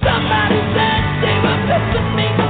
Somebody said they were missing me.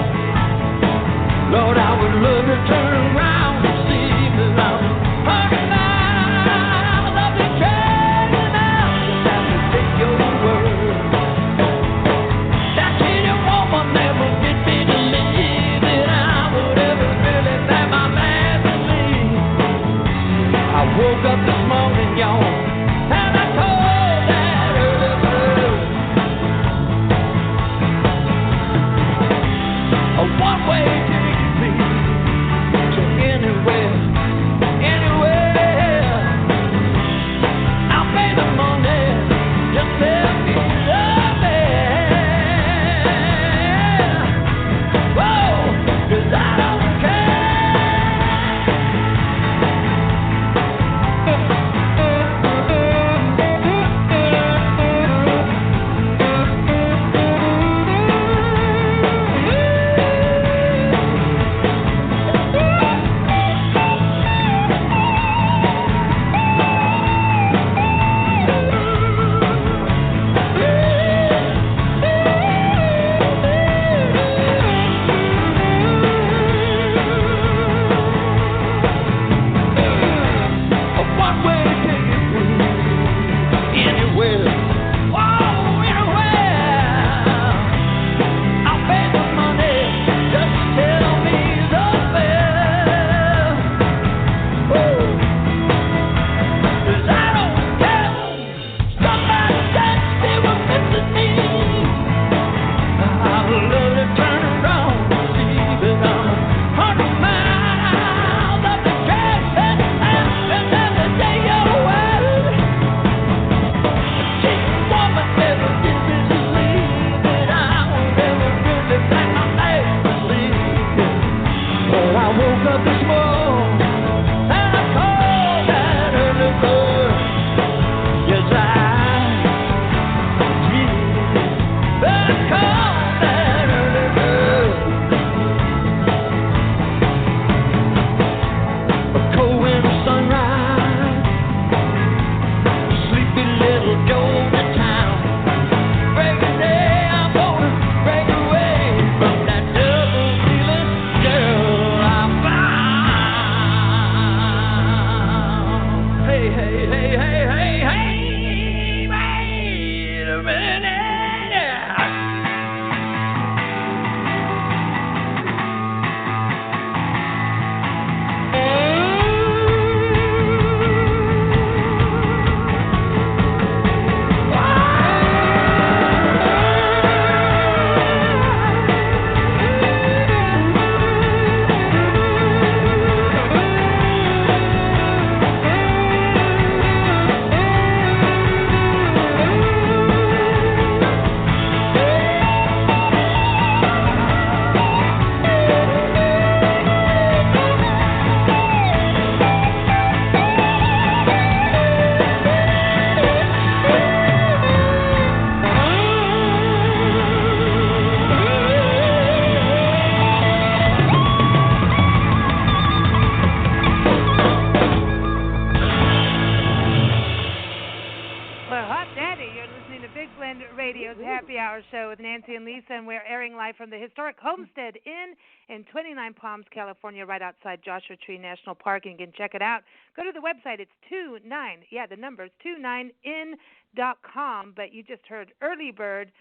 Nancy and Lisa, and we're airing live from the historic Homestead Inn in 29 Palms, California, right outside Joshua Tree National Park. And you can check it out. Go to the website. It's 29in.com. But you just heard Early Bird,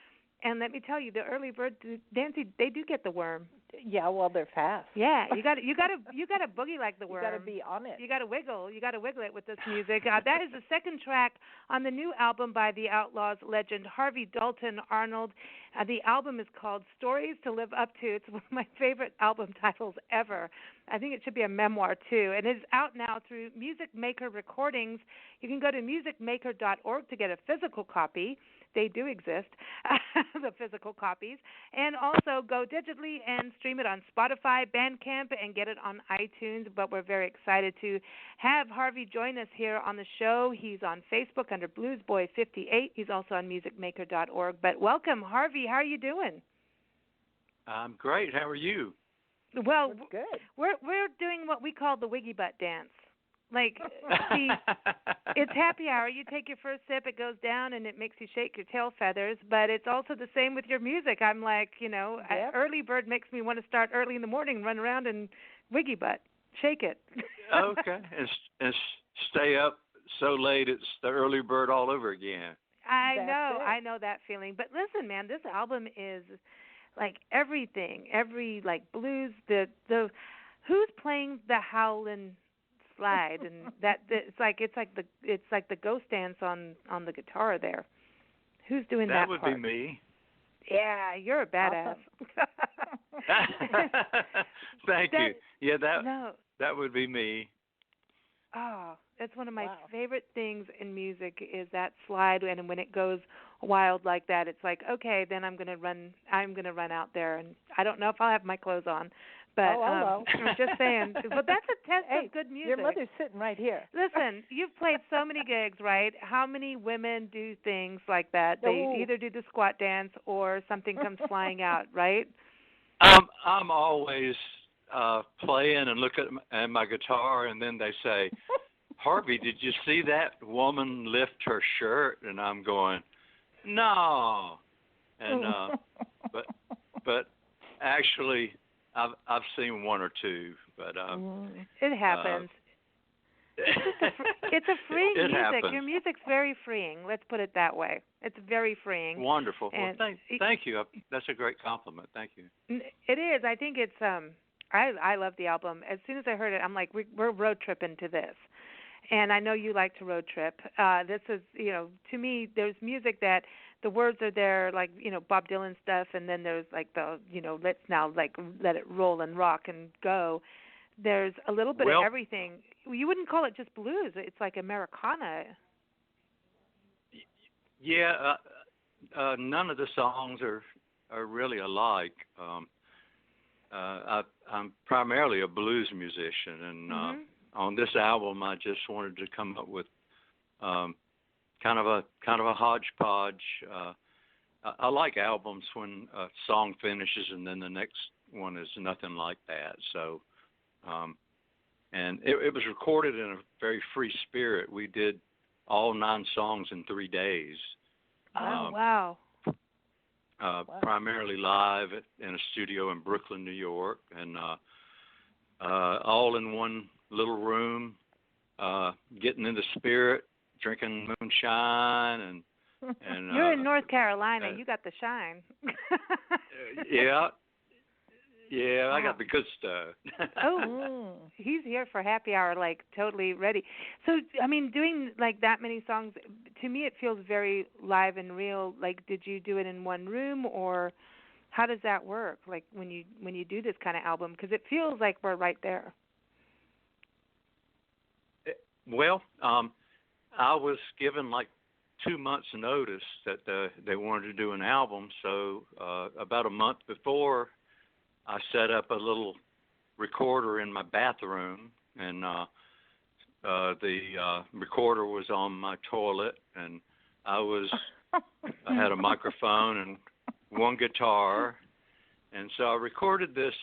and let me tell you, the Early Bird, Nancy, they do get the worm. Yeah, well, they're fast. Yeah, you got to boogie like the worm. You got to be on it. You got to wiggle. You got to wiggle it with this music. That is the second track on the new album by the Outlaws legend Harvey-Dalton-Arnold. The album is called Stories to Live Up To. It's one of my favorite album titles ever. I think it should be a memoir too. And it's out now through Music Maker Recordings. You can go to musicmaker.org to get a physical copy. They do exist, the physical copies. And also go digitally and stream it on Spotify, Bandcamp, and get it on iTunes. But we're very excited to have Harvey join us here on the show. He's on Facebook under Bluesboy58. He's also on musicmaker.org. But welcome, Harvey. How are you doing? I'm great. How are you? Well, good. We're doing what we call the wiggy butt dance. Like, see, it's happy hour. You take your first sip, it goes down, and it makes you shake your tail feathers. But it's also the same with your music. I'm like, Yep. Early Bird makes me want to start early in the morning and run around and wiggy butt, shake it. Okay, and stay up so late it's the Early Bird all over again. I know that feeling. But listen, man, this album is like everything, every like blues. The who's playing the howlin' slide, and it's like the ghost dance on the guitar there. Who's doing that? That would part? be me. Yeah, you're a badass. Awesome. Thank you. Yeah, that would be me. Oh, that's one of my favorite things in music is that slide, and when it goes wild like that, it's like, okay, then I'm gonna run out there, and I don't know if I'll have my clothes on. But I'm just saying. But that's a test of good music. Your mother's sitting right here. Listen, you've played so many gigs, right? How many women do things like that? They either do the squat dance or something comes flying out, right? I'm always playing and look at my guitar, and then they say, Harvey, did you see that woman lift her shirt? And I'm going, no. And but actually, I've seen one or two, but it happens. It's a freeing music. Happens. Your music's very freeing. Let's put it that way. It's very freeing. Wonderful. And well, thank you. That's a great compliment. Thank you. It is. I think it's. I love the album. As soon as I heard it, I'm like, we're road tripping to this. And I know you like to road trip. This is, to me, there's music that the words are there, like, Bob Dylan stuff, and then there's like the, let's now like let it roll and rock and go. There's a little bit of everything. You wouldn't call it just blues. It's like Americana. Yeah, none of the songs are really alike. I'm primarily a blues musician, and on this album, I just wanted to come up with kind of a hodgepodge. I like albums when a song finishes and then the next one is nothing like that. So, and it was recorded in a very free spirit. We did all 9 songs in 3 days. Oh, wow. Primarily live in a studio in Brooklyn, New York, and all in one little room, getting in the spirit, drinking moonshine, and you're in North Carolina. You got the shine. Yeah, I got the good stuff. He's here for happy hour, like totally ready. So, I mean, doing like that many songs, to me, it feels very live and real. Like, did you do it in one room, or how does that work? Like when you do this kind of album, because it feels like we're right there. Well, I was given like 2 months' notice that they wanted to do an album. So about a month before, I set up a little recorder in my bathroom, and the recorder was on my toilet, and I had a microphone and one guitar, and so I recorded this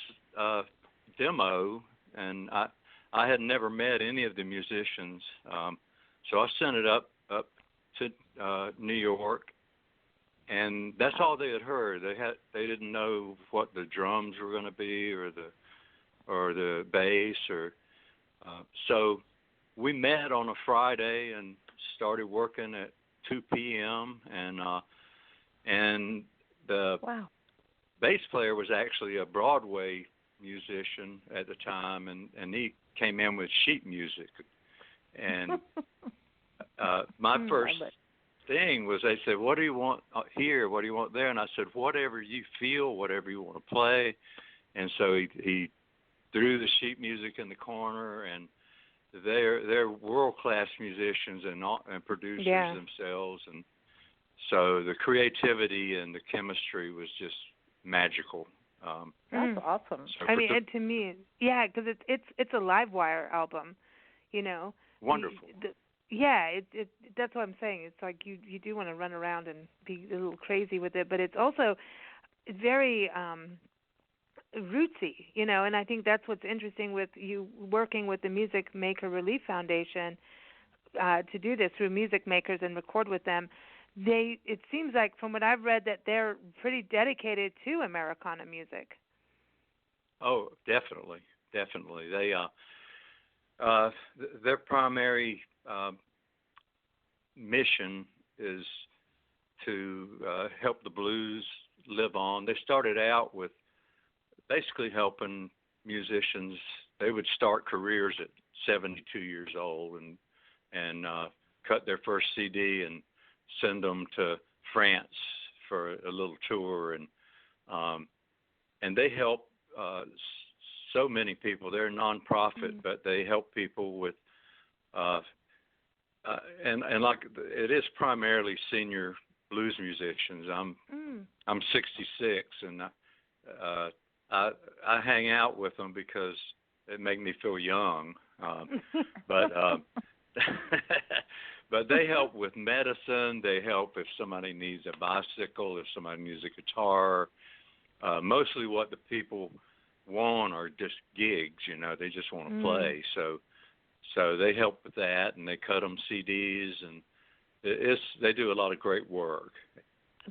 demo, and I had never met any of the musicians, so I sent it up to New York, and that's all they had heard. They didn't know what the drums were going to be, or the bass, or so we met on a Friday and started working at 2 p.m. and the bass player was actually a Broadway musician at the time, and he came in with sheet music, and my first thing was, they said, what do you want here, what do you want there? And I said, whatever you feel, whatever you want to play. And so he threw the sheet music in the corner, and they're world-class musicians and producers themselves, and so the creativity and the chemistry was just magical. That's awesome. So I mean, and to me, because it's a Livewire album, you know. Wonderful. That's what I'm saying. It's like you do want to run around and be a little crazy with it, but it's also very rootsy, you know. And I think that's what's interesting with you working with the Music Maker Relief Foundation to do this through music makers and record with them. It seems like, from what I've read, that they're pretty dedicated to Americana music. Oh, definitely. They their primary mission is to help the blues live on. They started out with basically helping musicians. They would start careers at 72 years old and cut their first CD and send them to France for a little tour, and they help so many people. They're a nonprofit, but they help people with and like, it is primarily senior blues musicians. I'm 66, and I hang out with them because it makes me feel young, but but they help with medicine. They help if somebody needs a bicycle, if somebody needs a guitar. Mostly what the people want are just gigs, you know. They just want to play. So they help with that, and they cut them CDs, and they do a lot of great work.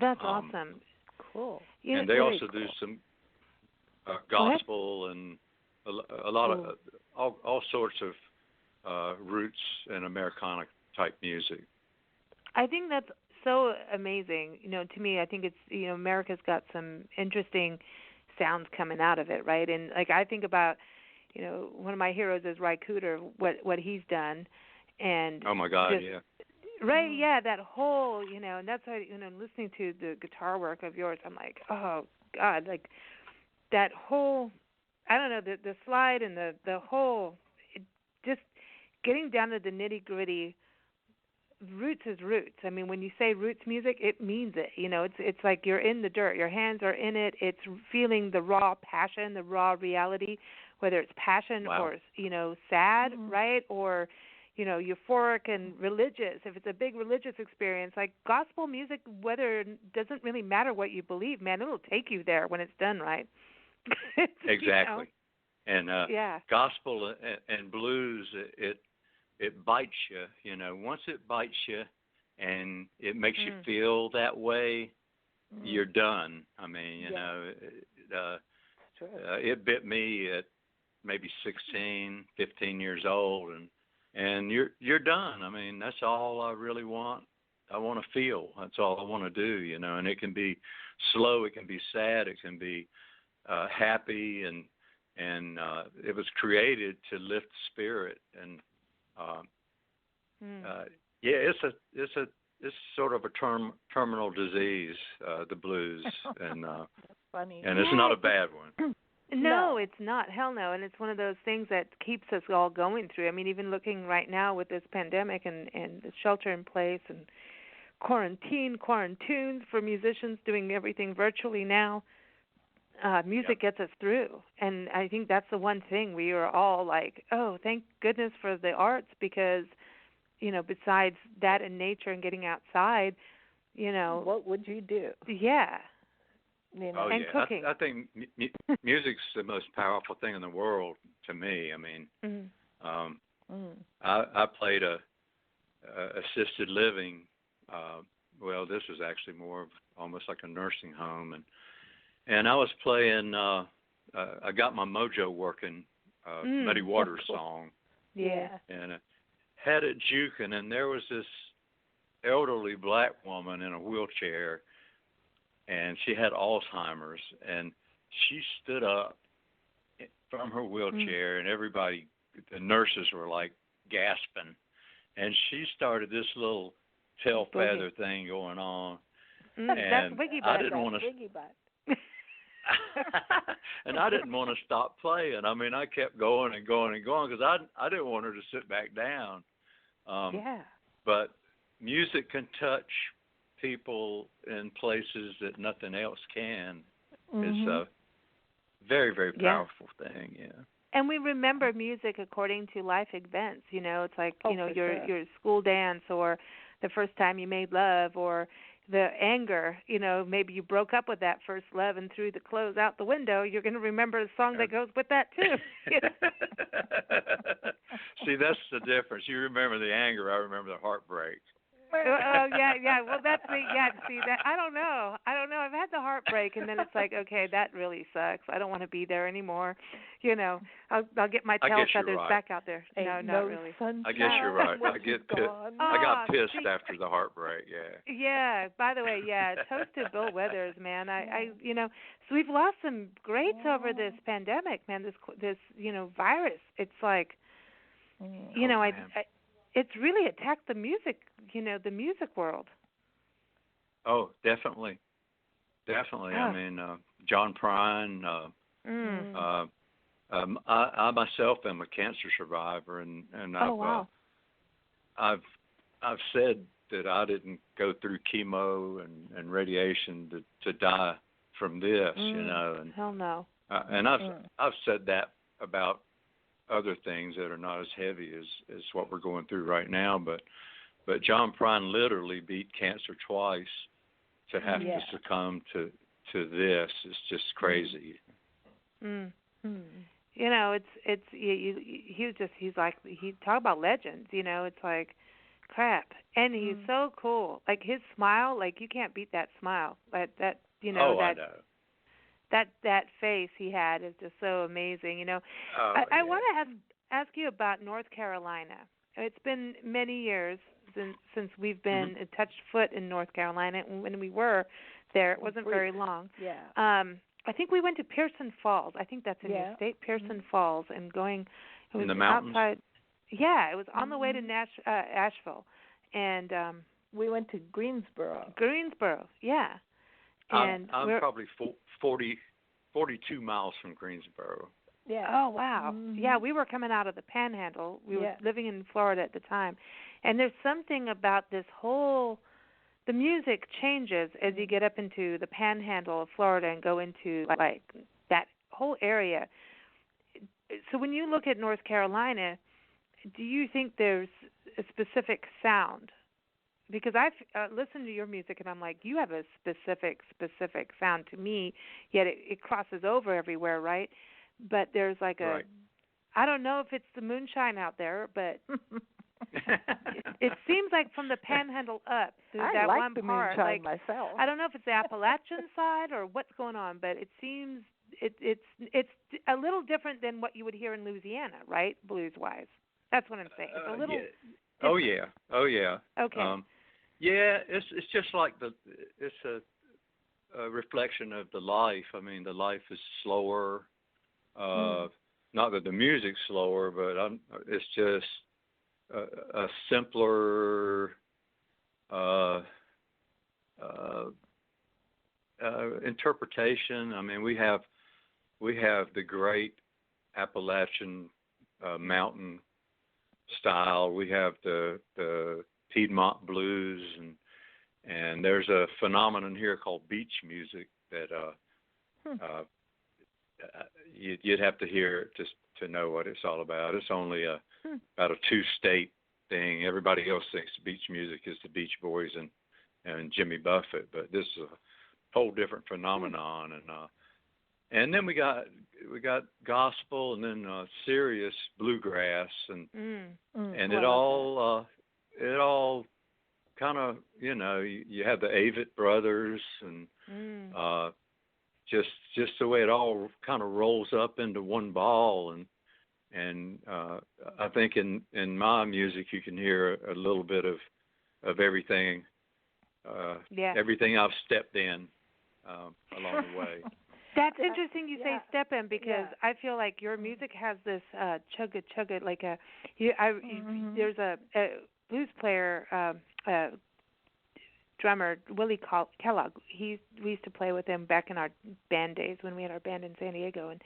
That's awesome. Cool. Yeah, and they also do some gospel and a lot of all sorts of roots and Americana type music. I think that's so amazing. You know, to me, I think it's, you know, America's got some interesting sounds coming out of it, right? And like, I think about, you know, one of my heroes is Ry Cooder, what he's done, and oh my God, right, that whole, you know, and that's why, you know, listening to the guitar work of yours, I'm like, oh God, like that whole, I don't know, the slide and the whole, just getting down to the nitty gritty. Roots is roots. I mean, when you say roots music, it means it. You know, it's like you're in the dirt. Your hands are in it. It's feeling the raw passion, the raw reality, whether it's passion or, you know, sad, right? Or, you know, euphoric and religious. If it's a big religious experience, like gospel music, whether doesn't really matter what you believe, man, it'll take you there when it's done right. Exactly. You know? And gospel and blues, it bites you, you know. Once it bites you and it makes you feel that way, you're done. I mean, you know, it bit me at maybe 16, 15 years old, and you're done. I mean, that's all I really want. I want to feel. That's all I want to do, you know. And it can be slow, it can be sad, it can be happy, and it was created to lift the spirit. And it's sort of a terminal disease, the blues, and funny. And it's not a bad one. No, it's not. Hell no. And it's one of those things that keeps us all going through. I mean, even looking right now with this pandemic and the shelter in place and quarantunes for musicians doing everything virtually now, music gets us through. And I think that's the one thing we are all like, oh, thank goodness for the arts, because, you know, besides that and nature and getting outside, you know. What would you do? Yeah. You know, and cooking. I think music's the most powerful thing in the world to me. I mean, I played a assisted living well, this was actually more of almost like a nursing home, and I was playing. I got my mojo working. Muddy Waters song. Yeah. And had it juking, and there was this elderly black woman in a wheelchair, and she had Alzheimer's, and she stood up from her wheelchair, and everybody, the nurses were like gasping, and she started this little tail feather thing going on, and that's Wiggy Butt. I didn't want to. And I didn't want to stop playing. I mean, I kept going and going and going because I didn't want her to sit back down. But music can touch people in places that nothing else can. It's a very, very powerful thing. Yeah. And we remember music according to life events. You know, it's like your school dance, or the first time you made love, or the anger, you know, maybe you broke up with that first love and threw the clothes out the window. You're going to remember a song that goes with that too. See, that's the difference. You remember the anger, I remember the heartbreak. Oh yeah. Well, that's me. Yeah, see that. I don't know. I've had the heartbreak, and then it's like, okay, that really sucks. I don't want to be there anymore. You know, I'll get my tail feathers back out there. No, not really. I guess you're right. I get pissed. I got pissed after the heartbreak. Yeah. Yeah. By the way, toast to Bill Withers, man. I you know, so we've lost some greats over this pandemic, man. This virus. It's like, you know, it's really attacked the music, the music world. Oh, definitely. Oh. I mean, John Prine. I myself am a cancer survivor, and I've said that I didn't go through chemo and radiation to die from this, And, hell no. And I've said that about other things that are not as heavy as what we're going through right now, but John Prine literally beat cancer twice. To have to succumb to this is just crazy. You know, he's like, he talk about legends. You know, it's like crap, and he's so cool. Like his smile, like you can't beat that smile. That I know. That face he had is just so amazing. You know, I want to ask you about North Carolina. It's been many years since we've been touched foot in North Carolina. When we were there, it wasn't very long. Yeah. I think we went to Pearson Falls. I think that's in your state, Pearson Falls, and going. It was in the mountains. Outside. Yeah, it was on the way to Asheville, and we went to Greensboro. Yeah. And I'm probably 42 miles from Greensboro. Yeah. Oh, wow. Yeah, we were coming out of the Panhandle. We were living in Florida at the time. And there's something about the music changes as you get up into the Panhandle of Florida and go into, like, that whole area. So when you look at North Carolina, do you think there's a specific sound? Because I've listened to your music, and I'm like, you have a specific sound to me, yet it crosses over everywhere, right? But there's like I don't know if it's the moonshine out there, but it seems like from the Panhandle up, there's that like one the part. Moonshine Like, myself. I don't know if it's the Appalachian side or what's going on, but it seems it's a little different than what you would hear in Louisiana, right? Blues-wise. That's what I'm saying. It's a little. Oh yeah. Okay. Yeah, it's just like it's a reflection of the life. I mean, the life is slower. Not that the music's slower, but it's just a simpler interpretation. I mean, we have the great Appalachian mountain style. We have the Piedmont blues, and there's a phenomenon here called beach music that you'd have to hear it just to know what it's all about. It's only about a two-state thing. Everybody else thinks beach music is the Beach Boys and Jimmy Buffett, but this is a whole different phenomenon. And then we got gospel, and then serious bluegrass, and it all you have the Avett brothers and just the way it all kind of rolls up into one ball, and I think in my music you can hear a little bit of everything, everything I've stepped in along the way. That's interesting you say step in, because I feel like your music has this chugga like there's a blues player, drummer, Willie Kellogg. We used to play with him back in our band days when we had our band in San Diego, and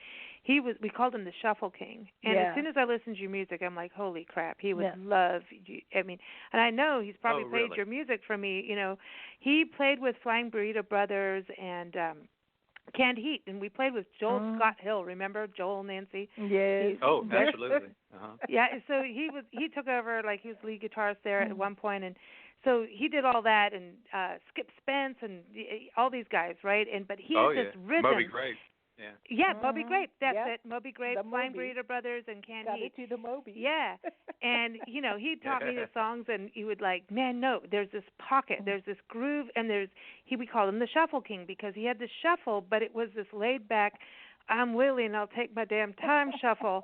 we called him the Shuffle King. And as soon as I listened to your music, I'm like, holy crap, he would love you. I mean, and I know he's probably played your music for me. You know, he played with Flying Burrito Brothers and Canned Heat, and we played with Joel Scott Hill. Remember Joel, Nancy? Yes. Absolutely. Yeah, so he took over, like he was lead guitarist there at one point, and so he did all that, and Skip Spence and all these guys, right? But he has this rhythm. Moby Grape. Yeah, Moby Grape. That's it. Moby Grape, Flying Burrito Brothers, and Canned Heat. Got it to the Moby. Yeah, and he taught me the songs, and he would like, man, no, there's this pocket, there's this groove, and we called him the Shuffle King because he had the shuffle, but it was this laid back, I'm Willie and I'll take my damn time shuffle,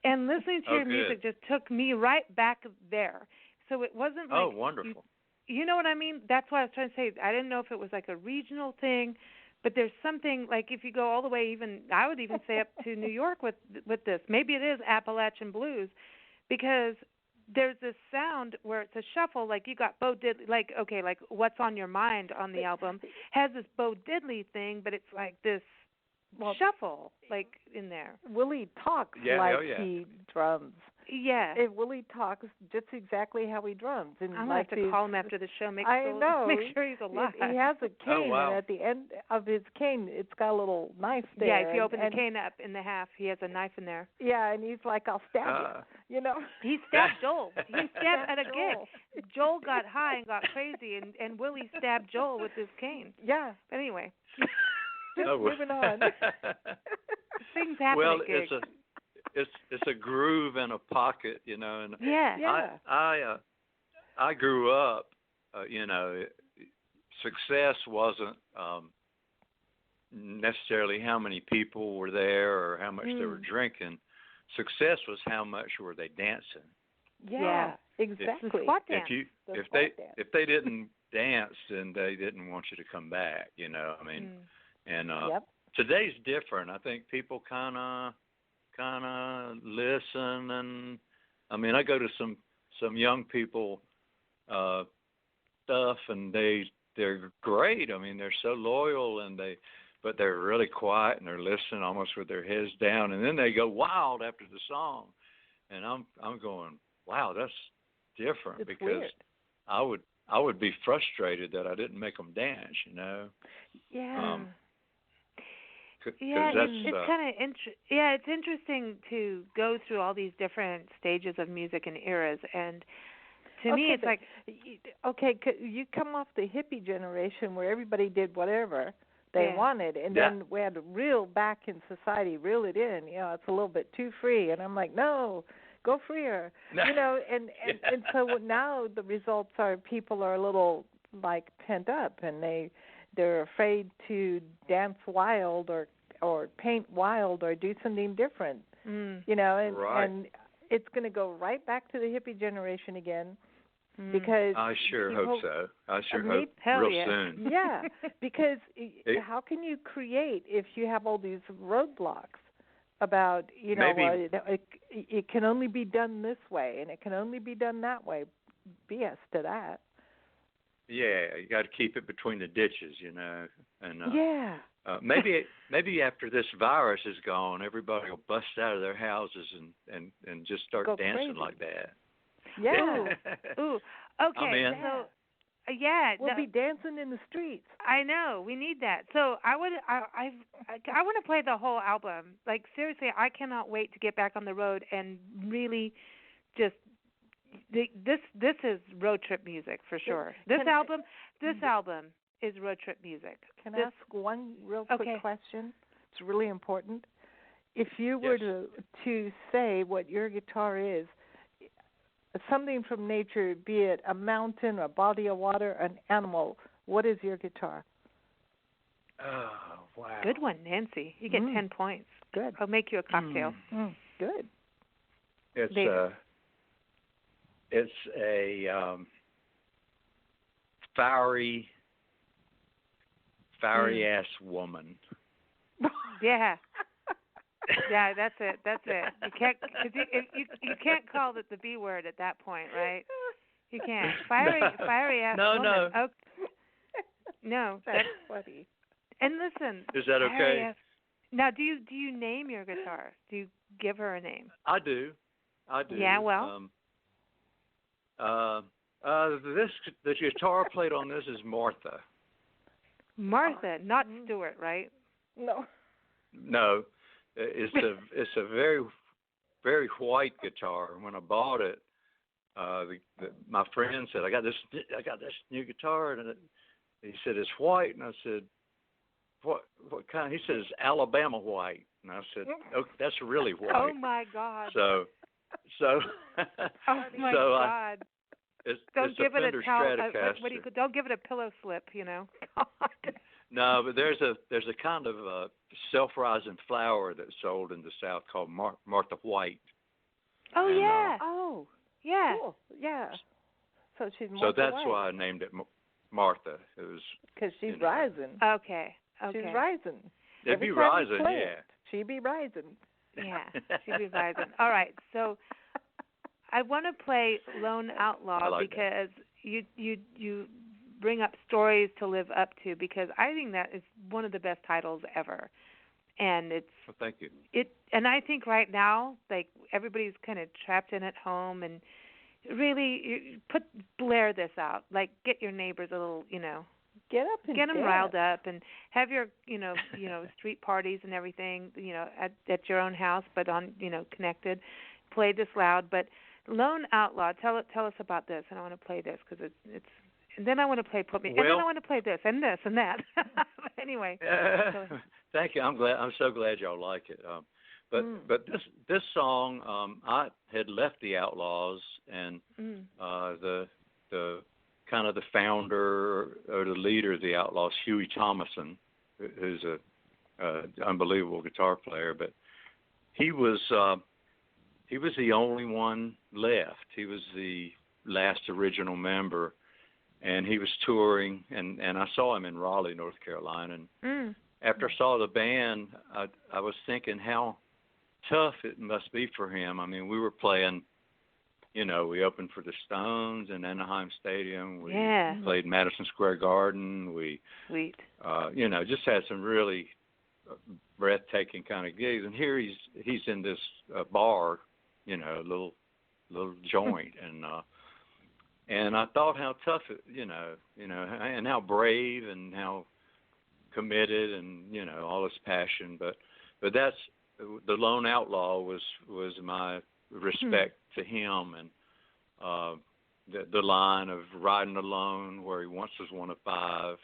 and listening to your music just took me right back there. So it wasn't like wonderful. You know what I mean? That's what I was trying to say. I didn't know if it was like a regional thing. But there's something, like if you go all the way, I would even say up to New York with this. Maybe it is Appalachian blues, because there's this sound where it's a shuffle, like you got Bo Diddley, like What's on Your Mind on the album has this Bo Diddley thing, but it's like this shuffle, like in there. Willie talks he drums. Yeah. Willie talks just exactly how he drums. And I'm going to have to call him after the show, make sure he's alive. He has a cane, and at the end of his cane, it's got a little knife there. Yeah, if you open the cane up in the half, he has a knife in there. Yeah, and he's like, I'll stab you, He stabbed Joel. He stabbed at a gig. Joel got high and got crazy, and Willie stabbed Joel with his cane. Yeah. But anyway. Moving on. Things happen at gigs. It's a groove and a pocket, and I grew up, success wasn't necessarily how many people were there or how much they were drinking. Success was how much were they dancing. Yeah, exactly. If they didn't dance, then they didn't want you to come back. I mean, and today's different. I think people kind of listen, and I mean, I go to some young people stuff, and they're great. I mean, they're so loyal, but they're really quiet, and they're listening almost with their heads down, and then they go wild after the song, and I'm going, wow, that's different. It's because weird. I would be frustrated that I didn't make them dance. Yeah. It's kind of it's interesting to go through all these different stages of music and eras, and to me it's like, you come off the hippie generation where everybody did whatever they wanted, and then we had to reel back in society, reel it in. It's a little bit too free, and I'm like, no, go freer. And so now the results are people are a little like pent up, and they're afraid to dance wild or paint wild or do something different, and it's going to go right back to the hippie generation again, because I sure hope so. I sure hope real soon. Yeah, because how can you create if you have all these roadblocks about, it can only be done this way and it can only be done that way? BS to that. Yeah, you got to keep it between the ditches, and maybe after this virus is gone, everybody will bust out of their houses and just start dancing like that. Yeah. Ooh. Okay. I'm in. So, we'll be dancing in the streets. I know, we need that. So I want to play the whole album. Like seriously, I cannot wait to get back on the road and really just. This is road trip music for sure. This album is road trip music. Can I ask one real quick question? It's really important. If you were to say what your guitar is, something from nature, be it a mountain, a body of water, an animal. What is your guitar? Oh, wow. Good one, Nancy. You get 10 points. Good. I'll make you a cocktail. Good. It's a fiery ass woman. Yeah. Yeah, that's it. You can't, cause you can't call it the B word at that point, right? You can't. Fiery ass woman. No. Okay. No, that's funny. And listen, is that okay? Now, do you name your guitar? Do you give her a name? I do. Yeah, well. The guitar played on this is Martha. Martha, not Stuart, right? No. No, it's a very, very white guitar. When I bought it, my friend said, I got this new guitar, and he said it's white, and I said, what kind? He said it's Alabama white, and I said, oh, that's really white. Oh my God. So. Oh my God. Don't give it a Stratocaster. don't give it a pillow slip, you know. God. No, but there's a kind of self-rising flower that's sold in the South called Martha White. Oh, and, yeah. Yeah. Cool. Yeah. So she's Martha So that's White. why I named it Martha. It was because she's rising. Okay. She's rising. It'd be rising, yeah. She'd be rising. Yeah, she'd be rising. All right, so I want to play Lone Outlaw because you bring up stories to live up to, because I think that is one of the best titles ever, and it's. Well, thank you. And I think right now, like, everybody's kind of trapped in at home, and really blare this out. Like, get your neighbors a little, you know. Get up and get them riled up, and have your street parties and everything, at your own house, but on connected. Play this loud. But Lone Outlaw, tell us about this, and I want to play this because it's. And then I want to play and then I want to play this and this and that. Anyway. Thank you. I'm so glad y'all like it. But this song, I had left the Outlaws, and the kind of the founder or the leader of the Outlaws, Huey Thomason, who's a unbelievable guitar player, but he was the only one left. He was the last original member, and he was touring, and I saw him in Raleigh, North Carolina. And after I saw the band, I was thinking how tough it must be for him. I mean, we were playing. We opened for the Stones in Anaheim Stadium. We played Madison Square Garden. We, just had some really breathtaking kind of gigs. And here he's in this bar, little joint, and I thought how tough it, and how brave and how committed and all his passion. But that's the Lone Outlaw was my respect to him, and the line of riding alone where he once was one of five,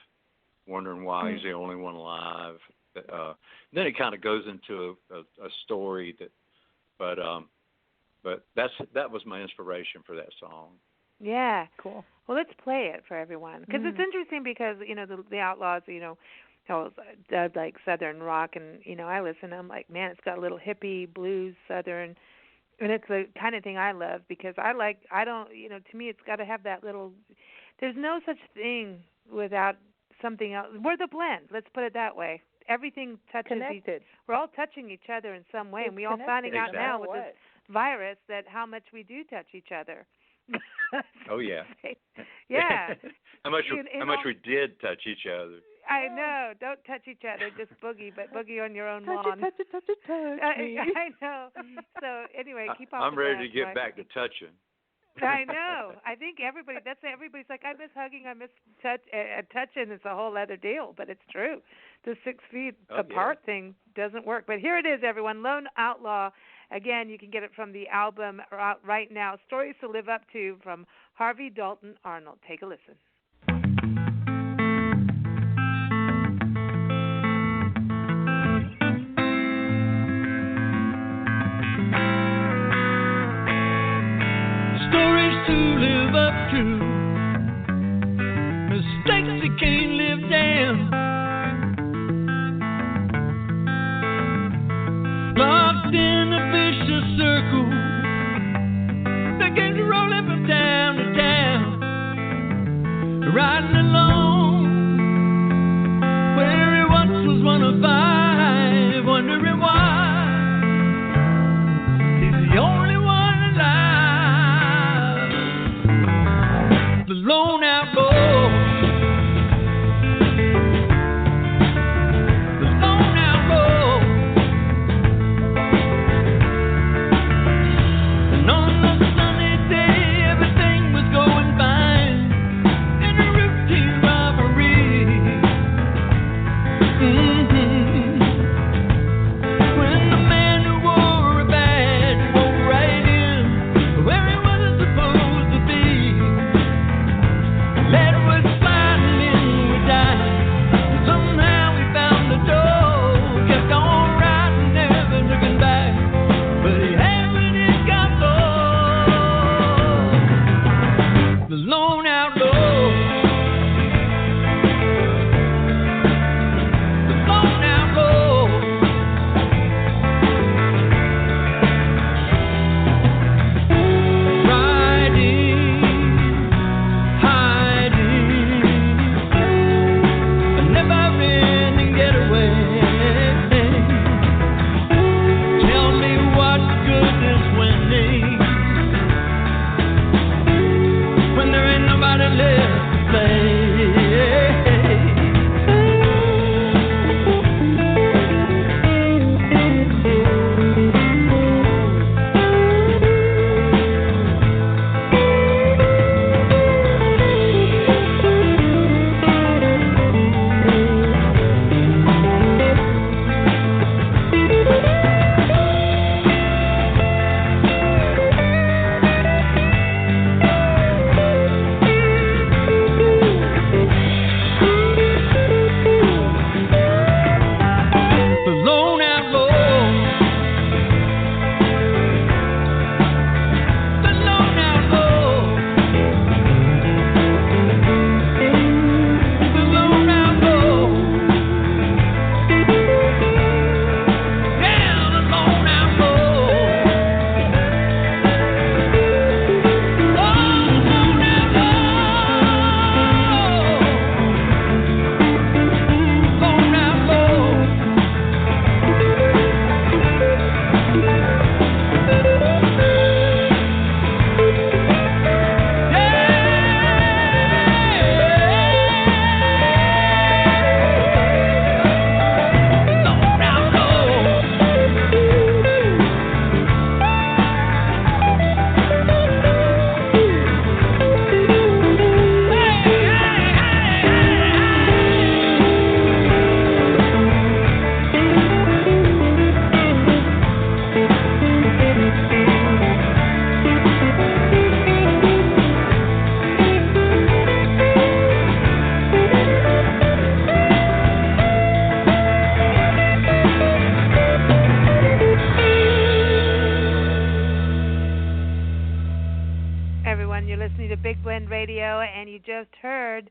wondering why he's the only one alive. Then it kind of goes into a story but that was my inspiration for that song. Yeah, cool. Well, let's play it for everyone, because it's interesting because the Outlaws, like Southern rock, and I listen. I'm like, man, it's got a little hippie blues Southern. And it's the kind of thing I love, because to me it's got to have that little, there's no such thing without something else. We're the blend, let's put it that way. Everything touches connected. We're all touching each other in some way, and we're all finding out now with this virus that how much we do touch each other. Oh, yeah. Yeah. how much we did touch each other. I know. Don't touch each other. Just boogie, but boogie on your own lawn. Touch me. I know. So anyway, keep on. I'm ready to get back to touching. I know. I think everybody's like, I miss hugging, I miss touching. It's a whole other deal, but it's true. The 6 feet apart thing doesn't work. But here it is, everyone. Lone Outlaw. Again, you can get it from the album right now, Stories to Live Up To, from Harvey-Dalton-Arnold. Take a listen. Stories you're listening to Big Blend Radio, and you just heard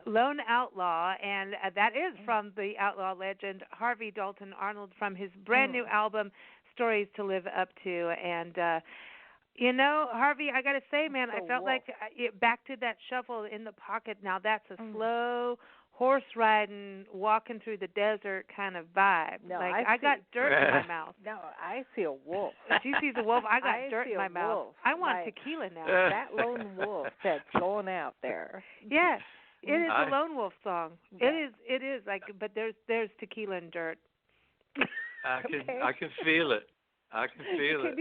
Lone Outlaw, and that is from the outlaw legend Harvey-Dalton-Arnold from his brand new album, Stories to Live Up To. And, Harvey, I got to say, man, I felt like back to that shuffle in the pocket. Now that's a slow horse riding, walking through the desert kind of vibe. No, I got dirt in my mouth. No, I see a wolf. She sees a wolf. I got dirt in my mouth. I want tequila now. That lone wolf that's going out there. Yes, it is a lone wolf song. Yeah. It is like, but there's tequila and dirt. I can feel it. I can feel it.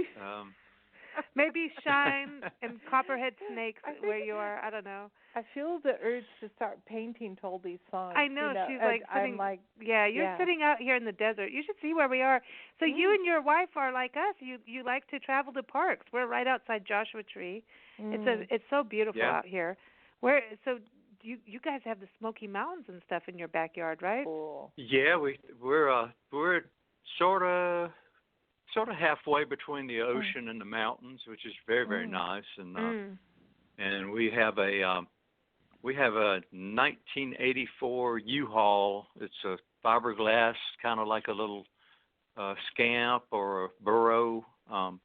Maybe shine and copperhead snakes where you are. I don't know. I feel the urge to start painting to all these songs. I know. She's like sitting. You're sitting out here in the desert. You should see where we are. So you and your wife are like us. You like to travel to parks. We're right outside Joshua Tree. It's so beautiful out here. So you guys have the Smoky Mountains and stuff in your backyard, right? Cool. Yeah, we're sort of halfway between the ocean and the mountains, which is very, very nice. And we have a 1984 U-Haul. It's a fiberglass, kind of like a little scamp or a burro, and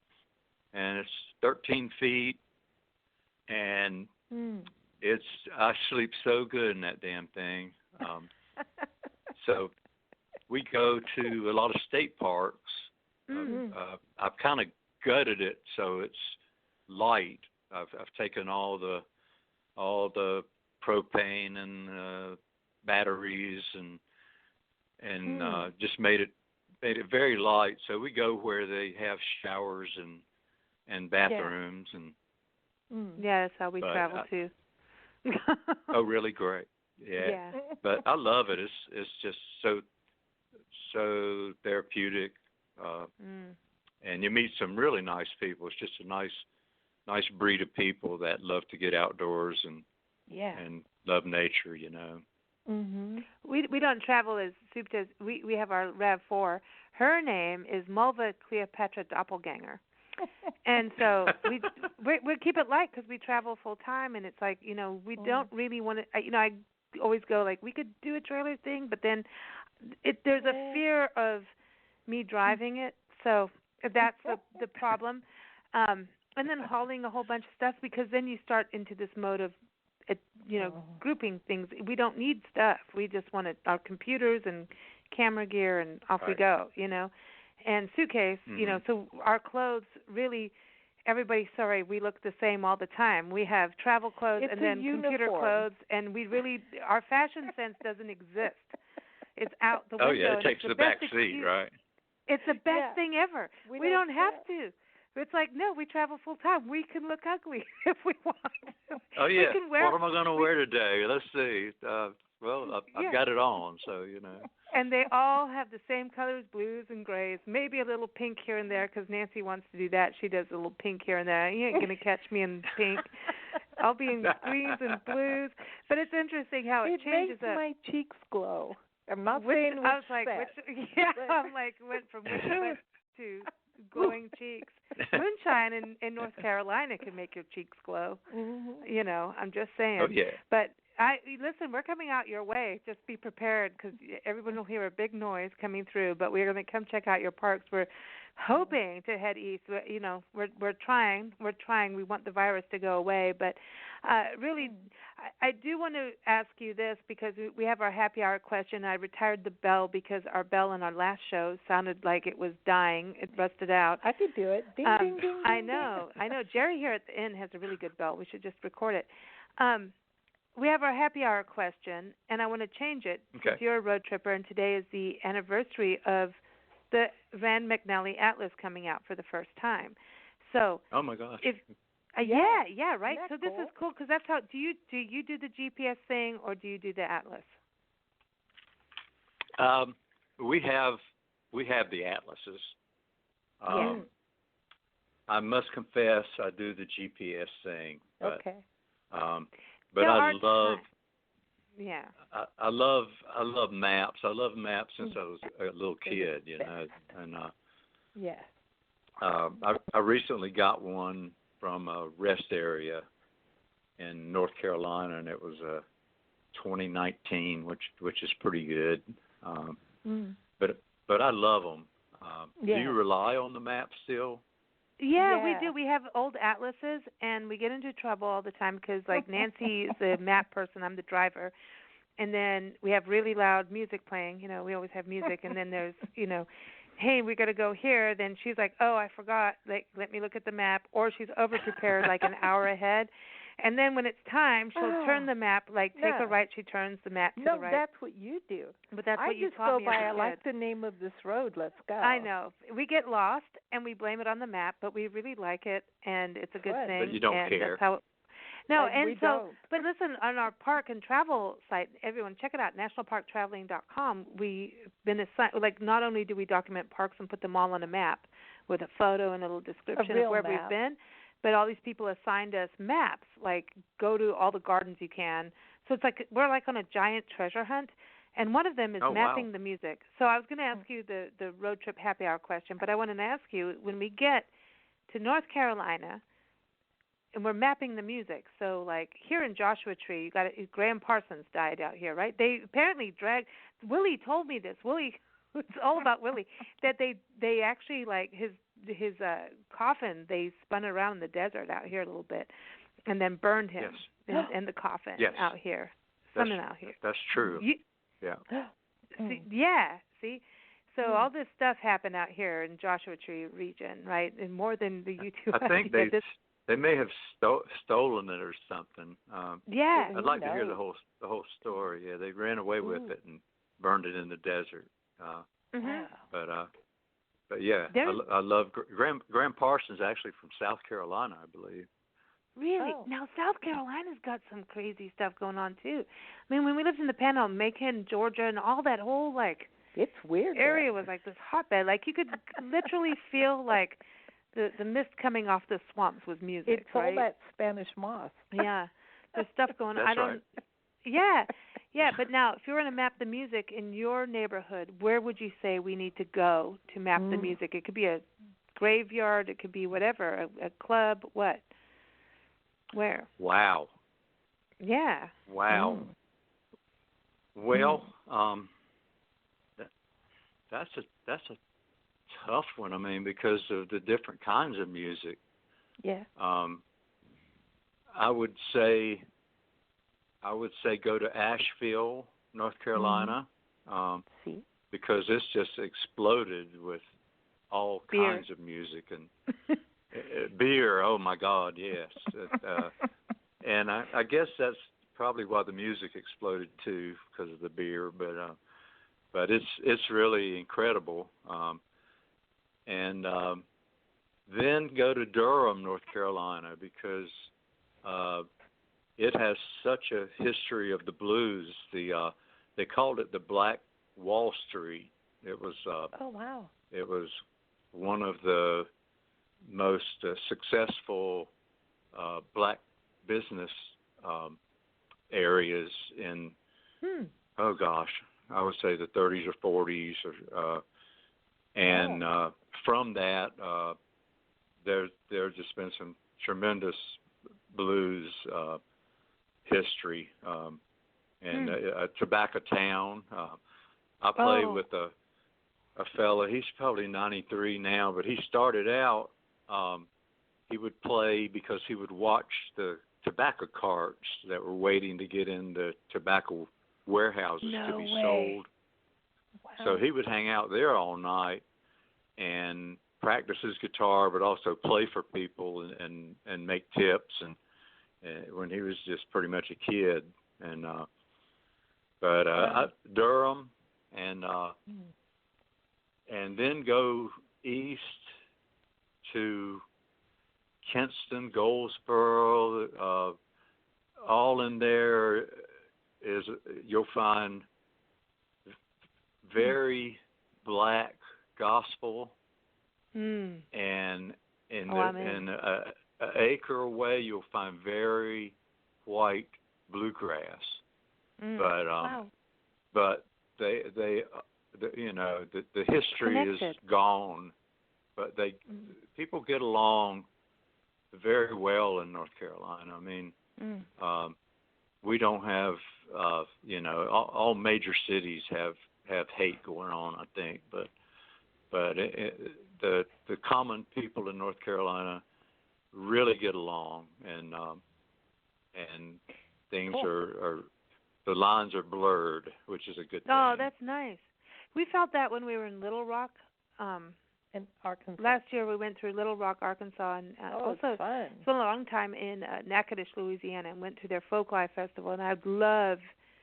it's 13 feet. And I sleep so good in that damn thing. So we go to a lot of state parks. I've kind of gutted it so it's light. I've taken all the propane and batteries and just made it very light. So we go where they have showers and bathrooms Yeah, that's how we travel too. Oh, really? Great. Yeah. But I love it. It's just so therapeutic. And you meet some really nice people. It's just a nice breed of people that love to get outdoors and love nature, We don't travel as Soup does. We have our RAV4. Her name is Mulva Cleopatra Doppelganger. And so we keep it light because we travel full time, and it's like, we don't really want to, I always go like, we could do a trailer thing, but then there's a fear of me driving it, so that's the problem. And then hauling a whole bunch of stuff, because then you start into this mode of, grouping things. We don't need stuff. We just want our computers and camera gear, and off we go, And suitcase, so our clothes really, everybody's sorry, we look the same all the time. We have travel clothes and then computer clothes, and we really, our fashion sense doesn't exist. It's out the window. Oh, yeah, it takes the back seat, right? It's the best thing ever. We don't have to. It's like, no, we travel full time. We can look ugly if we want. Oh, yeah. What am I going to wear today? Let's see. I've got it on, so, And they all have the same colors, blues and grays, maybe a little pink here and there, because Nancy wants to do that. She does a little pink here and there. You ain't going to catch me in pink. I'll be in greens and blues. But it's interesting how it changes up. It makes my cheeks glow. I'm not saying which I was like, I'm like, went from which to glowing cheeks. Moonshine in North Carolina can make your cheeks glow. I'm just saying. Oh, yeah. But listen, we're coming out your way. Just be prepared, because everyone will hear a big noise coming through. But we're going to come check out your parks. We're hoping to head east. We're trying. We want the virus to go away. But really, I do want to ask you this, because we have our happy hour question. I retired the bell because our bell in our last show sounded like it was dying. It rusted out. I could do it. Ding, ding, ding, I know. Jerry here at the inn has a really good bell. We should just record it. We have our happy hour question, and I want to change it because you're a road tripper, and today is the anniversary of the Rand McNally Atlas coming out for the first time. So, oh my gosh! Right. That's so this is cool, because that's how do you do the GPS thing, or do you do the Atlas? We have the Atlases. I must confess, I do the GPS thing. But, but I love. Yeah. I love maps. I love maps since I was a little kid, and I recently got one from a rest area in North Carolina, and it was 2019, which is pretty good. But I love them. Do you rely on the map still? Yeah, we do. We have old atlases, and we get into trouble all the time because, like, Nancy is the map person. I'm the driver. And then we have really loud music playing. You know, we always have music. And then there's, you know, hey, we got to go here. Then she's like, oh, I forgot. Like, let me look at the map. Or she's over-prepared like an hour ahead. And then when it's time, she'll turn the map, like take a right, she turns the map to the right. No, that's what you do. But that's what you taught me. I like the name of this road. Let's go. I know. We get lost and we blame it on the map, but we really like it and it's a good thing. But you don't care. That's how no, and we so don't. But listen, on our park and travel site, everyone check it out, nationalparktraveling.com. We've been assigned, like, not only do we document parks and put them all on a map with a photo and a little description of where we've been, but all these people assigned us maps, like go to all the gardens you can. So it's like we're like on a giant treasure hunt, and one of them is mapping the music. So I was going to ask you the road trip happy hour question, but I wanted to ask you, when we get to North Carolina and we're mapping the music, so like here in Joshua Tree, you got Graham Parsons died out here, right? They apparently dragged. Willie told me this. Willie, it's all about Willie. That they actually, like, his coffin, they spun around in the desert out here a little bit, and then burned him in the coffin out here. Out here. That's true. See, so all this stuff happened out here in Joshua Tree region, right? And more than the YouTube. I think they may have stolen it or something. I'd like to hear the whole story. Yeah, they ran away with it and burned it in the desert. But yeah, I love Graham Parsons, actually from South Carolina, I believe. Really? Now South Carolina's got some crazy stuff going on too. I mean, when we lived in the Panhandle, Macon, Georgia, and all that whole, like, it's weird area was like this hotbed. Like, you could literally feel like the mist coming off the swamps with music. It's all that Spanish moss. Yeah, there's stuff going on. That's right. Yeah, but now, if you were going to map the music in your neighborhood, where would you say we need to go to map the music? It could be a graveyard, it could be whatever, a club, what? Where? Wow. Yeah. Wow. Well, that's a tough one. I mean, because of the different kinds of music. Yeah. I would say go to Asheville, North Carolina, because it's just exploded with all kinds of music and beer. Oh my God, yes. And I guess that's probably why the music exploded too, because of the beer. But it's really incredible. And then go to Durham, North Carolina, because it has such a history of the blues. They called it the Black Wall Street. It was It was one of the most successful black business areas in I would say the 30s or 40s, from that there's just been some tremendous blues history, and Tobacco Town. I play with a fella. He's probably 93 now, but he started out. He would play because he would watch the tobacco carts that were waiting to get in the tobacco warehouses to be sold. Wow. So he would hang out there all night and practice his guitar, but also play for people and make tips. And when he was just pretty much a kid, and Durham, and then go east to Kinston, Goldsboro, all in there is you'll find very black gospel, and in an acre away you'll find very white bluegrass. But they you know, the history is gone, but people get along very well in North Carolina. I mean, We don't have, all major cities have hate going on, I think, but the common people in North Carolina really get along, and things are the lines are blurred, which is a good thing. Oh, that's nice. We felt that when we were in Little Rock. In Arkansas. Last year we went through Little Rock, Arkansas, and also fun. spent a long time in Natchitoches, Louisiana, and went to their Folk Life Festival. And I'd love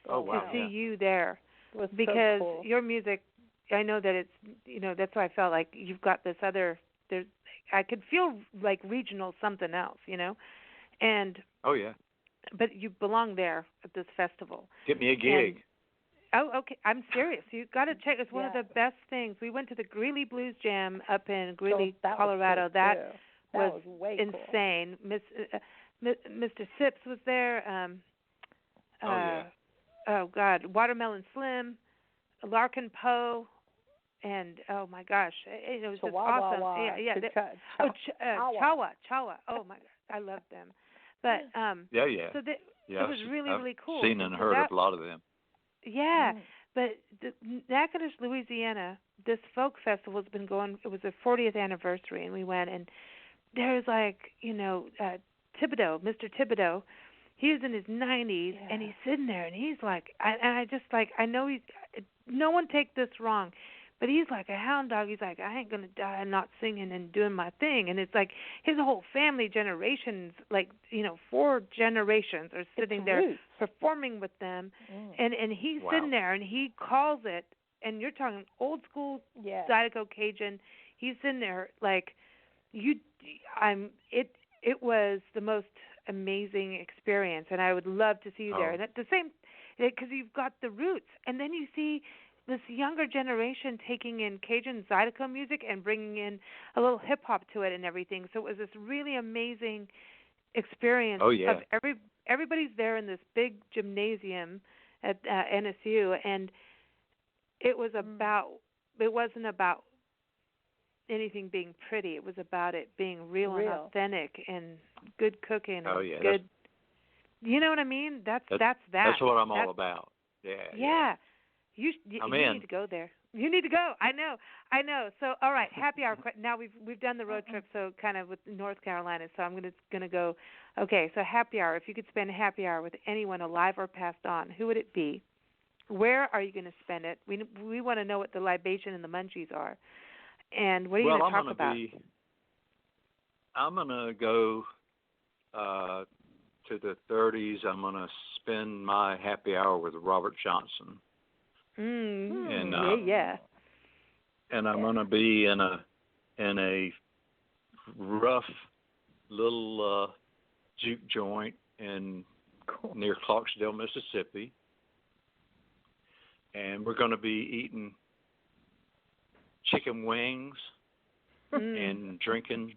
to see you there because so cool. your music. I know that it's that's why I felt like you've got this other. I could feel like regional something else, and. Oh yeah. But you belong there at this festival. Get me a gig. Okay. I'm serious. You got to check. It's one of the best things. We went to the Greeley Blues Jam up in Greeley, Colorado. That was way insane. Cool. Mr. Sips was there. Oh God, Watermelon Slim, Larkin Poe, and oh my gosh, it was just awesome. Chawa. Oh my God, I loved them. But So it was really cool. I've seen and heard of a lot of them. Yeah, but the Natchitoches, Louisiana, this folk festival has been going. It was their 40th anniversary, and we went, and there's Thibodeau, Mr. Thibodeau. He was in his 90s, and he's sitting there, and he's like, I know he's. No one take this wrong, but he's like a hound dog. He's like, I ain't gonna die not singing and doing my thing. And it's like his whole family, generations, 4 generations are sitting there performing with them, and he's sitting there and he calls it. And you're talking old school Zydeco Cajun. He's sitting there like you. It was the most amazing experience, and I would love to see you there. And at the same, because you've got the roots, and then you see this younger generation taking in Cajun Zydeco music and bringing in a little hip hop to it and everything. So it was this really amazing experience. Of everybody's there in this big gymnasium at NSU, and it was it wasn't about anything being pretty. It was about it being real. And authentic and good cooking. And good. You know what I mean? That's that. That's what I'm all about. Yeah. You need to go there. You need to go. I know. So, all right, happy hour. Now we've done the road trip, so kind of with North Carolina. So I'm gonna go. Okay, so happy hour. If you could spend a happy hour with anyone alive or passed on, who would it be? Where are you going to spend it? We want to know what the libation and the munchies are, and what are you going to talk about? I'm gonna go to the 30s. I'm gonna spend my happy hour with Robert Johnson. And I'm gonna be in a rough little juke joint near Clarksdale, Mississippi, and we're gonna be eating chicken wings and drinking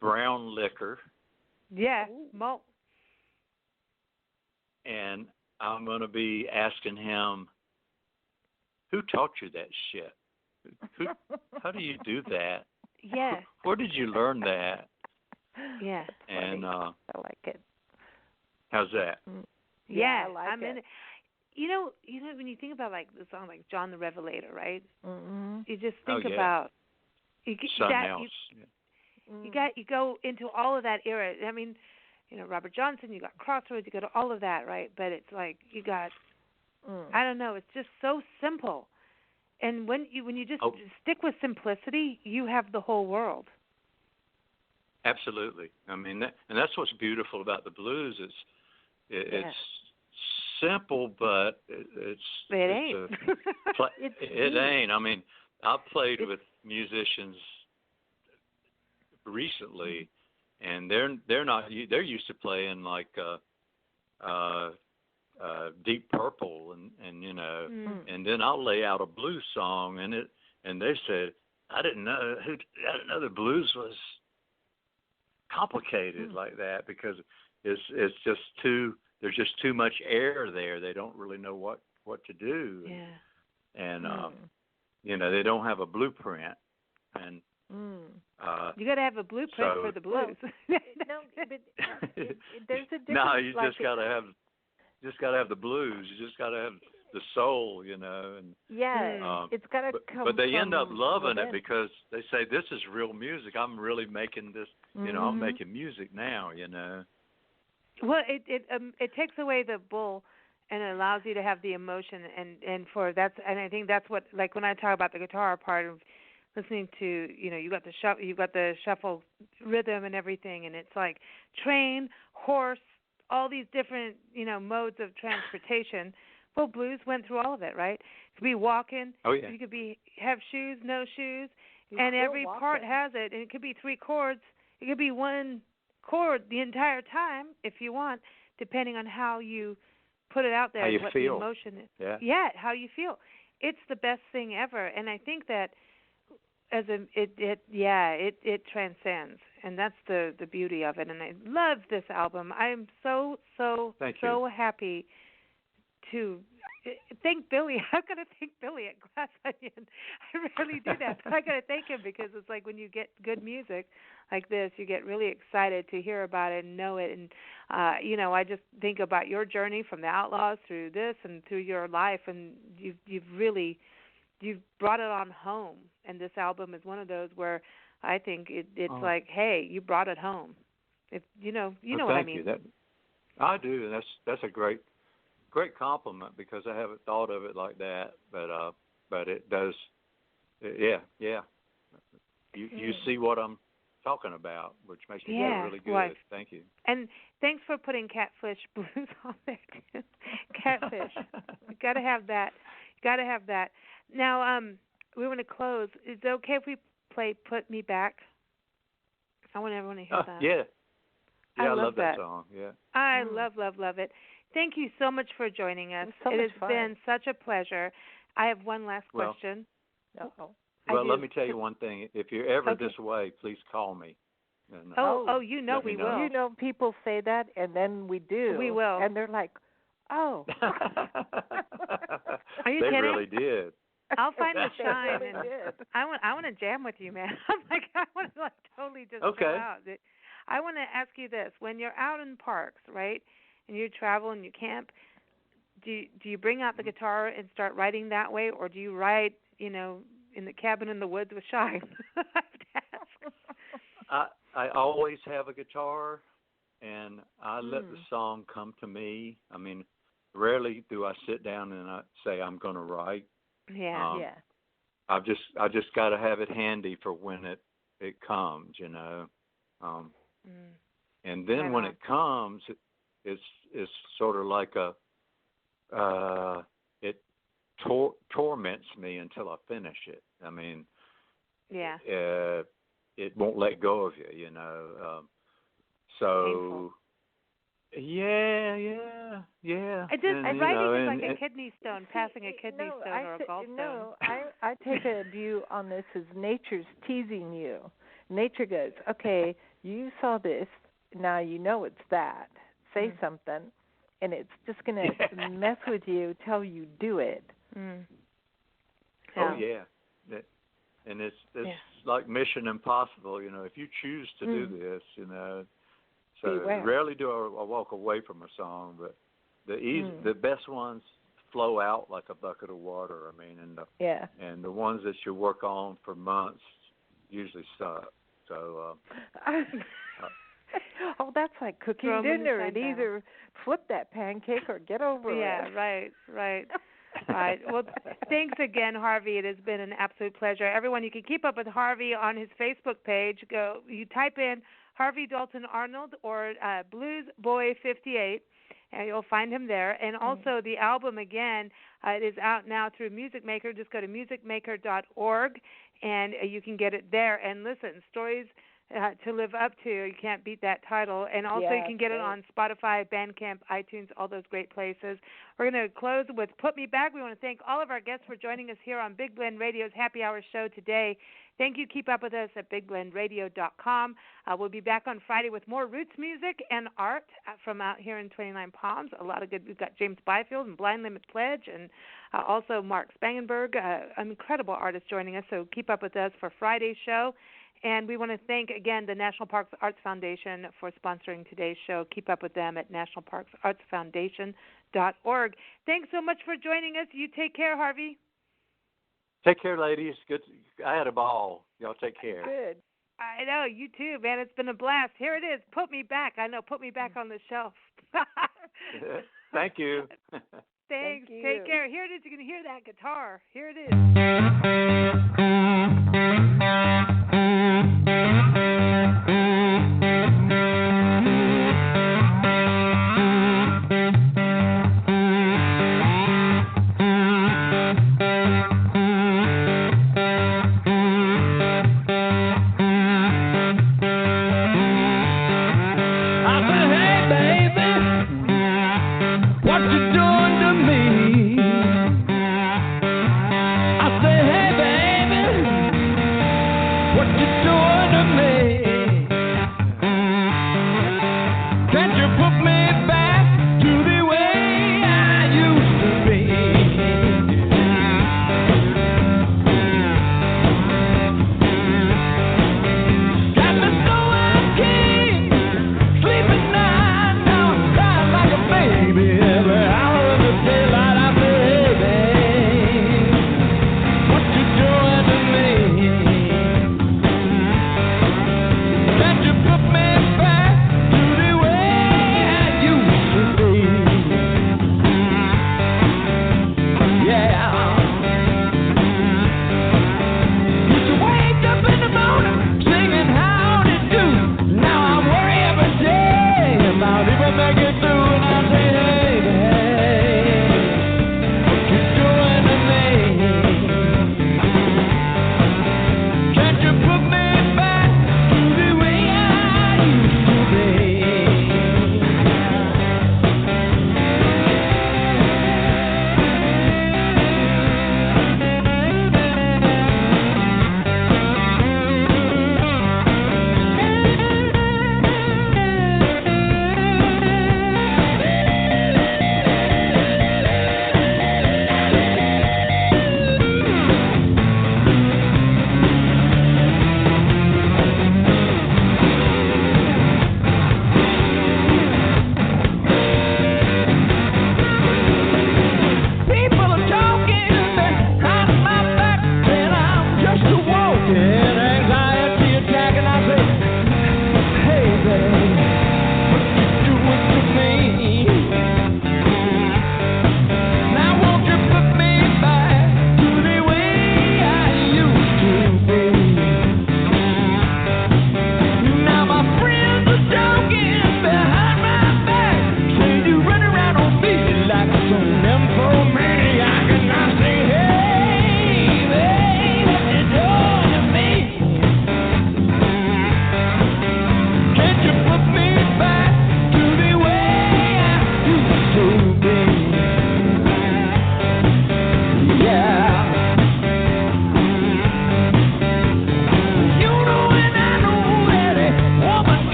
brown liquor. Yeah, malt. And I'm going to be asking him, who taught you that shit? How do you do that? Yeah. Where did you learn that? Yeah. And I like it. How's that? Yeah, I like I'm in it. You know, when you think about like the song like John the Revelator, right? Mm-hmm. You just think about you go into all of that era. I mean, Robert Johnson, you got Crossroads, you go to all of that, right? But it's like you got, I don't know, it's just so simple. And when you just stick with simplicity, you have the whole world. Absolutely. I mean, and that's what's beautiful about the blues. It's simple, but it ain't. It ain't. I mean, I've played with musicians recently. And they're they're used to playing like Deep Purple and and then I'll lay out a blues song and they said I didn't know the blues was complicated like that because it's just there's just too much air there. They don't really know what to do. And they don't have a blueprint and You got to have a blueprint for the blues. No, but there's a difference. No, you just got to have the blues. You just got to have the soul, you know. And it's got to come. But they end up loving within. it because they say, "This is real music. I'm really making this. You know, I'm making music now. You know." Well, it takes away the bull, and it allows you to have the emotion, and I think that's what, like when I talk about the guitar part of listening to, you know, you got the shuffle rhythm and everything, and it's like train, horse, all these different, you know, modes of transportation. Well, blues went through all of it, right? You could be walking. Oh yeah. You could have shoes, no shoes, and every part has it. And it could be 3 chords. It could be 1 chord the entire time if you want, depending on how you put it out there. How you what feel. The emotion is. Yeah, how you feel. It's the best thing ever, and I think that it transcends, and that's the beauty of it. And I love this album. I am so happy to thank Billy. I'm going to thank Billy at Glass Onion. I rarely do that, but I got to thank him because it's like when you get good music like this, you get really excited to hear about it and know it. And you know, I just think about your journey from the Outlaws through this and through your life, and you've brought it on home. And this album is one of those where I think it's like, hey, you brought it home. If you know what I mean. Thank you. I do. That's a great compliment because I haven't thought of it like that, but it does. Yeah. You see what I'm talking about, which makes me feel really good. Right. Thank you. And thanks for putting Catfish Blues on there too. Catfish. You got to have that. Now, we want to close. Is it okay if we play "Put Me Back"? I want everyone to hear that. Yeah. I love that song. Yeah. I love it. Thank you so much for joining us. It has been such a pleasure. I have one last question. Well, let me tell you one thing. If you're ever this way, please call me. And, you know we will. You know, people say that, and then we do. We will. And they're like, oh. Are you kidding? They really did. I'll find the shine. Really and I want to jam with you, man. I want to totally just go out. I want to ask you this. When you're out in parks, right, and you travel and you camp, do you bring out the guitar and start writing that way, or do you write, you know, in the cabin in the woods with Shine? I always have a guitar, and I let the song come to me. I mean, rarely do I sit down and I say I'm going to write. Yeah. I just got to have it handy for when it comes, you know. And then when it comes, it's sort of like it torments me until I finish it. I mean, it won't let go of you, you know. So, painful. yeah. Writing is like a kidney stone, passing a kidney stone or a gallstone. No, I take a view on this as nature's teasing you. Nature goes, okay, you saw this, now you know it's that. Say something, and it's just going to mess with you till you do it. Oh, yeah. And it's like Mission Impossible, you know, if you choose to do this, you know. So rarely do I walk away from a song, but the best ones flow out like a bucket of water. I mean, and the ones that you work on for months usually suck. So that's like cooking dinner. It either flip that pancake or get over it. Yeah, right. Right. Well, thanks again, Harvey. It has been an absolute pleasure. Everyone, you can keep up with Harvey on his Facebook page. You type in Harvey-Dalton-Arnold or Blues Boy 58, and you'll find him there. And also the album, again, it is out now through Music Maker. Just go to musicmaker.org, and you can get it there. And listen, Stories to Live Up To. You can't beat that title. And also you can get it on Spotify, Bandcamp, iTunes, all those great places. We're going to close with Put Me Back. We want to thank all of our guests for joining us here on Big Blend Radio's Happy Hour show today. Thank you. Keep up with us at bigblendradio.com. We'll be back on Friday with more roots music and art from out here in 29 Palms. A lot of good. We've got James Byfield and Blind Limit Pledge, and also Mark Spangenberg, an incredible artist joining us. So keep up with us for Friday's show. And we want to thank, again, the National Parks Arts Foundation for sponsoring today's show. Keep up with them at nationalparksartsfoundation.org. Thanks so much for joining us. You take care, Harvey. Take care, ladies. Good. I had a ball. Y'all take care. Good. I know, you too, man. It's been a blast. Here it is. Put me back. I know, put me back on the shelf. Thank you. Thanks. Thank you. Take care. Here it is. You can hear that guitar. Here it is.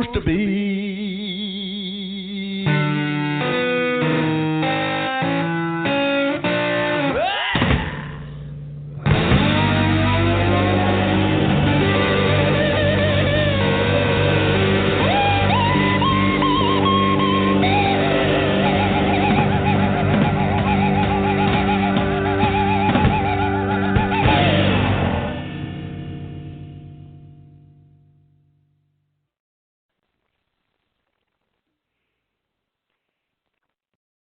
used to be.